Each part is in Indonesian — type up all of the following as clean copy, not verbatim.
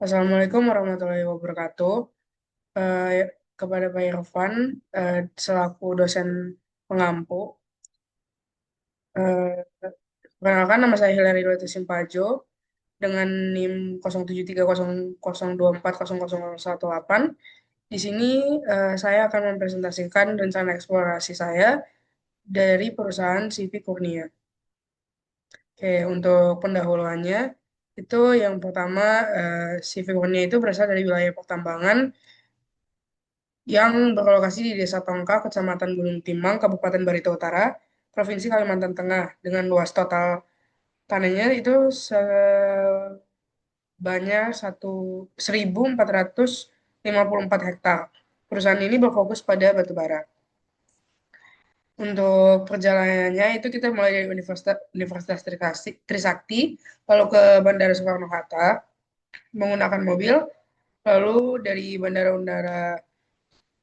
Assalamualaikum warahmatullahi wabarakatuh. Kepada Pak Irfan, selaku dosen pengampu, eh, perkenalkan nama saya Hilary Dwati Simpajo dengan NIM 073000240018. Di sini saya akan mempresentasikan rencana eksplorasi saya dari perusahaan CV Kurnia. Oke, untuk pendahuluannya, itu yang pertama, CV Kurnia itu berasal dari wilayah pertambangan yang berlokasi di Desa Tongka, Kecamatan Gunung Timang, Kabupaten Barito Utara, Provinsi Kalimantan Tengah, dengan luas total tanahnya itu sebanyak 1.454 hektar. Perusahaan ini berfokus pada batu bara. Untuk perjalanannya itu kita mulai dari Universitas Trisakti, lalu ke Bandara Soekarno-Hatta menggunakan mobil, lalu dari Bandara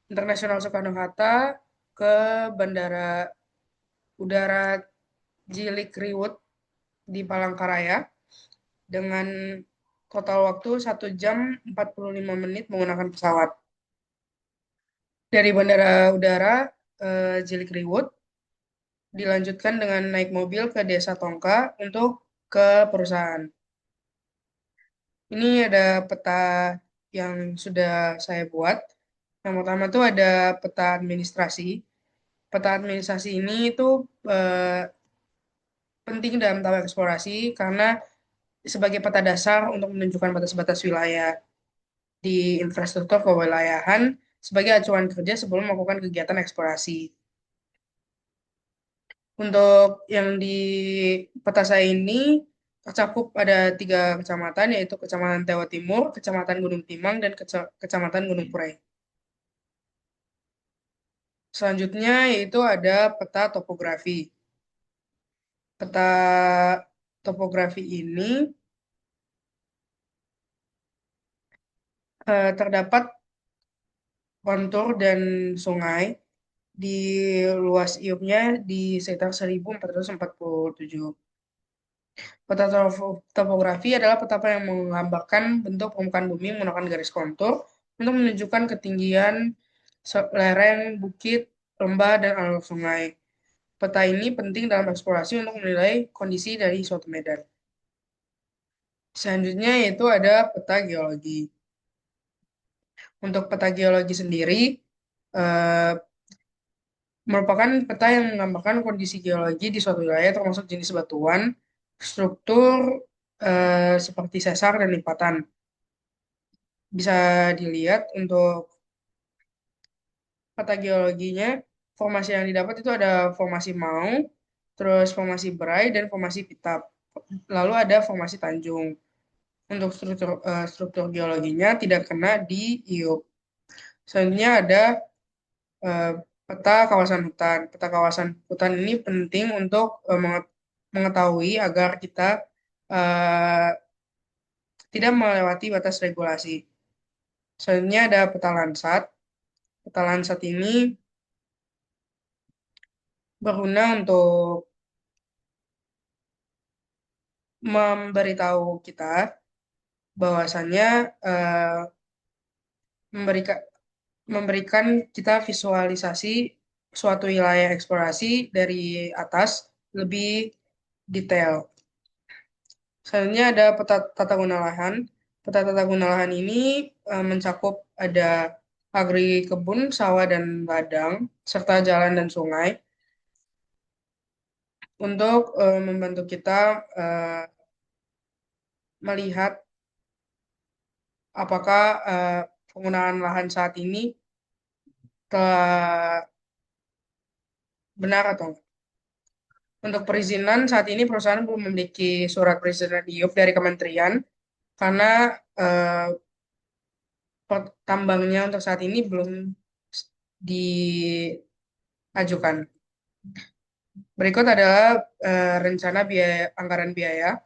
Internasional Soekarno-Hatta ke Bandara Udara Jilikriwut di Palangkaraya dengan total waktu 1 jam 45 menit menggunakan pesawat. Dari Bandara Udara Jilikriwut dilanjutkan dengan naik mobil ke Desa Tongka untuk ke perusahaan. Ini ada peta yang sudah saya buat. Yang pertama tuh ada peta administrasi. Peta administrasi ini itu eh, penting dalam tahap eksplorasi karena sebagai peta dasar untuk menunjukkan batas-batas wilayah di infrastruktur kewilayahan sebagai acuan kerja sebelum melakukan kegiatan eksplorasi. Untuk yang di peta saya ini tercakup ada 3 kecamatan, yaitu Kecamatan Tewa Timur, Kecamatan Gunung Timang, dan Kecamatan Gunung Purei. Selanjutnya yaitu ada peta topografi. Peta topografi ini terdapat kontur dan sungai di luas iupnya di sekitar 1.447. Peta topografi adalah peta yang menggambarkan bentuk permukaan bumi menggunakan garis kontur untuk menunjukkan ketinggian lereng, bukit, lembah, dan alur sungai. Peta ini penting dalam eksplorasi untuk menilai kondisi dari suatu medan. Selanjutnya yaitu ada peta geologi. Untuk peta geologi sendiri, eh, merupakan peta yang menggambarkan kondisi geologi di suatu wilayah termasuk jenis batuan, struktur seperti sesar dan lipatan. Bisa dilihat untuk peta geologinya, formasi yang didapat itu ada formasi Maung, terus formasi Bray, dan formasi Pitap. Lalu ada formasi Tanjung. Untuk struktur geologinya tidak kena di IUP. Selanjutnya ada eh, peta kawasan hutan. Peta kawasan hutan ini penting untuk mengetahui agar kita eh, tidak melewati batas regulasi. Selanjutnya ada peta Landsat. Peta Landsat ini berguna untuk memberitahu kita bahwasannya memberikan memberikan kita visualisasi suatu wilayah eksplorasi dari atas lebih detail. Selanjutnya ada peta tata guna lahan. Peta tata guna lahan ini mencakup ada agri kebun, sawah, dan ladang, serta jalan dan sungai untuk membantu kita melihat apakah penggunaan lahan saat ini telah benar atau enggak. Untuk perizinan saat ini perusahaan belum memiliki surat perizinan IUP dari kementerian karena eh, tambangnya untuk saat ini belum diajukan. Berikut adalah rencana biaya anggaran biaya.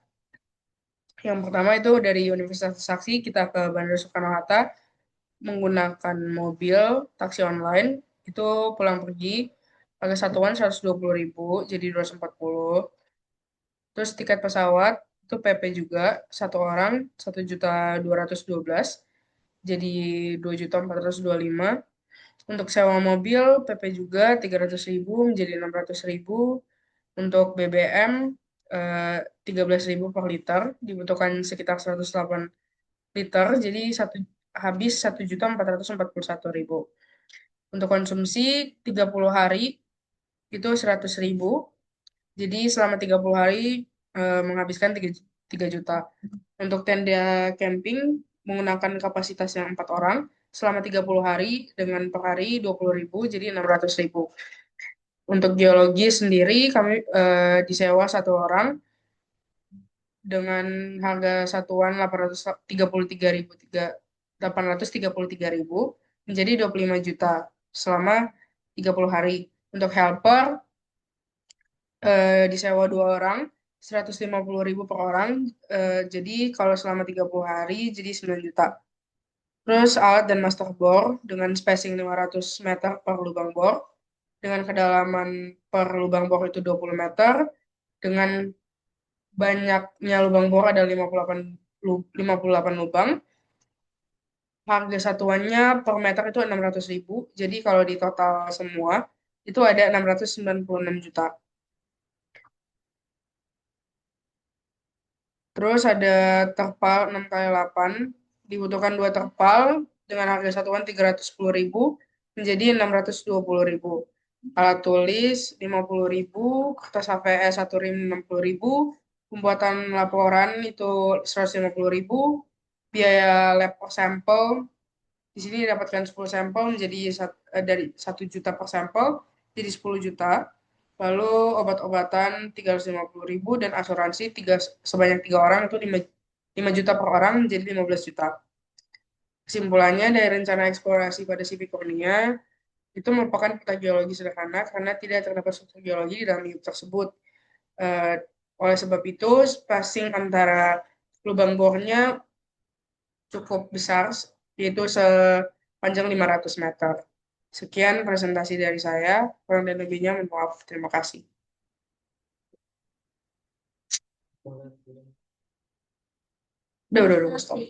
Yang pertama itu dari Universitas Saksi kita ke Bandara Soekarno-Hatta menggunakan mobil taksi online itu pulang pergi pakai satuan 120.000 jadi 240. Terus tiket pesawat itu PP juga satu orang 1.212.000, jadi 2.425.000. Untuk sewa mobil PP juga 300.000 menjadi 600.000. Untuk BBM 13.000 per liter, dibutuhkan sekitar 108 liter, jadi habis 1.441.000. Untuk konsumsi 30 hari itu 100.000, jadi selama 30 hari menghabiskan 3 juta. Untuk tenda camping menggunakan kapasitas yang 4 orang selama 30 hari dengan per hari 20.000, jadi 600.000. Untuk geologi sendiri kami disewa satu orang dengan harga satuan 833.000 menjadi 25 juta selama 30 hari. Untuk helper disewa dua orang 150.000 per orang, jadi kalau selama 30 hari jadi 9 juta. Terus alat dan master bor dengan spacing 500 meter per lubang bor, dengan kedalaman per lubang bor itu 20 meter, dengan banyaknya lubang bor ada 58 lubang. Harga satuannya per meter itu 600.000. Jadi kalau di total semua itu ada 696 juta. Terus ada terpal 6x8. Dibutuhkan dua terpal dengan harga satuan 310.000 menjadi 620.000. Alat tulis 50.000, kertas HVS 1 rim 60.000, pembuatan laporan itu 150.000, biaya lab sampel di sini didapatkan 10 sampel menjadi dari 1 juta per sampel jadi 10 juta. Lalu obat-obatan 350.000 dan asuransi sebanyak 3 orang itu 5 juta per orang menjadi 15 juta. Kesimpulannya dari rencana eksplorasi pada Sibikonia itu merupakan peta geologi sederhana karena tidak terdapat struktur geologi di dalam hidup tersebut. Eh, oleh sebab itu, spacing antara lubang bornya cukup besar, yaitu sepanjang 500 meter. Sekian presentasi dari saya. Kurang dan lebihnya mohon maaf. Terima kasih. Udah, stop.